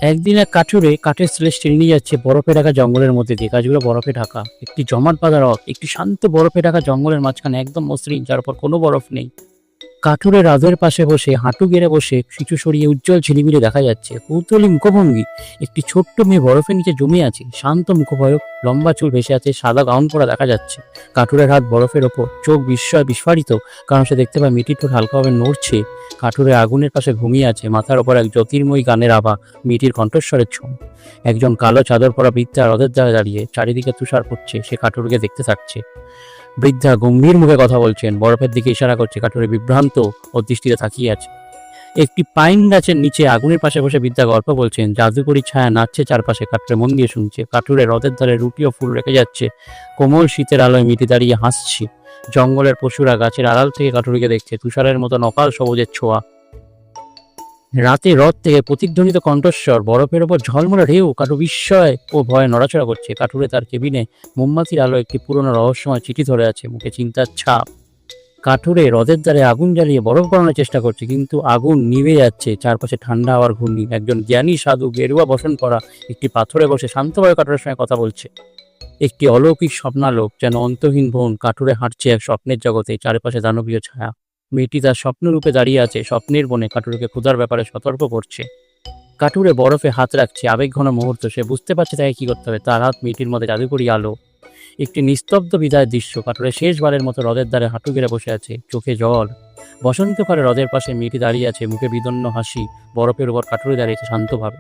একদিন এক কাঠুরে কাঠের স্লেজ টেনে নিয়ে যাচ্ছে বরফে ঢাকা জঙ্গলের মধ্যে দিয়ে। গাছগুলো বরফে ঢাকা, একটি জমাট বাঁধা হ্রদ, একটি শান্ত বরফে ঢাকা জঙ্গলের মাঝখানে একদম মসৃণ, যার উপর কোনো বরফ নেই। কাঠুরে হ্রদের পাশে বসে হাঁটু গেড়ে বসে কিছু সরিয়ে উজ্জ্বল ঝিলিমিলি দেখা যাচ্ছে, কৌতূহলী মুখভঙ্গি। একটি ছোট্ট মেয়ে বরফের নিচে জমে আছে, শান্ত মুখভয়ক, লম্বা চুল ভেসে আছে, সাদা গাউন পরা দেখা যাচ্ছে। কাঠুরের হাত বরফের ওপর, চোখ বিস্ময় বিস্ফারিত, কারণ সে দেখতে পায় মেয়েটির ঠোঁট হালকাভাবে নড়ছে। কাঠুরে আগুনের পাশে ঘুমিয়ে আছে, মাথার ওপর এক জ্যোতির্ময়ী গানের আভা, মেয়েটির কণ্ঠস্বরের ছোঁয়া। একজন কালো চাদর পরা বৃদ্ধা হ্রদের ধারে দাঁড়িয়ে, চারিদিকে তুষার পড়ছে, সে কাঠুরকে দেখতে থাকছে। বৃদ্ধা গম্ভীর মুখে কথা বলছেন, বরফের দিকে ইশারা করছে। কাঠুরে বিভ্রান্ত ও দৃষ্টিতে তাকিয়ে আছে। একটি পাইন গাছের নিচে আগুনের পাশে বসে বৃদ্ধা গল্প বলছেন, জাদুকরি ছায়া নাচছে চারপাশে। কাঠুরে মন দিয়ে শুনছে। কাঠুরে হ্রদের ধারে রুটি ও ফুল রেখে যাচ্ছে, কোমল শীতের আলোয় মিটি দাঁড়িয়ে হাসছে। জঙ্গলের পশুরা গাছের আড়াল থেকে কাঠুরিকে দেখছে, তুষারের মতো নকাল সবুজের ছোঁয়া। রাতে হ্রদ থেকে প্রতিধ্বনিত কণ্ঠস্বর, বরফের ওপর ঝলমলে ঢেউ। কাঠুর বিস্ময় ও ভয়ে নড়াচড়া করছে। কাঠুরে তার কেবিনে মোমবাতির আলো একটি পুরনো রহস্যময় চিঠি ধরে আছে, মুখে চিন্তার ছাপ। কাঠুরে হ্রদের ধারে আগুন জ্বালিয়ে বরফ গলানোর চেষ্টা করছে, কিন্তু আগুন নিভে যাচ্ছে। চারপাশে ঠান্ডা হওয়ার ঘূর্ণি। একজন জ্ঞানী সাধু গেরুয়া বসন করা একটি পাথরে বসে শান্তভাবে কাঠুরের সঙ্গে কথা বলছে। একটি অলৌকিক স্বপ্নালোক, যেন অন্তহীন বন, কাঠুরে হাঁটছে এক স্বপ্নের জগতে, চারপাশে দানবীয় ছায়া। মেয়েটি তার স্বপ্নরূপে দাঁড়িয়ে আছে, স্বপ্নের বনে কাঠুরকে ক্ষুধার ব্যাপারে সতর্ক করছে। কাঠুরে বরফে হাত রাখছে, আবেগঘন মুহূর্ত। সে বুঝতে পারছে তাকে কি করতে হবে। তার হাত মেয়েটির মধ্যে জাদুকরি আলো। একটি নিস্তব্ধ বিদায়ের দৃশ্য। কাঠুরে শেষবারের মতো হ্রদের ধারে হাঁটু গেড়ে বসে আছে, চোখে জল। বসন্তকালে হ্রদের পাশে মেয়েটি দাঁড়িয়ে আছে, মুখে বিদন্ন হাসি। বরফের উপর কাঠুরে দাঁড়িয়েছে শান্তভাবে।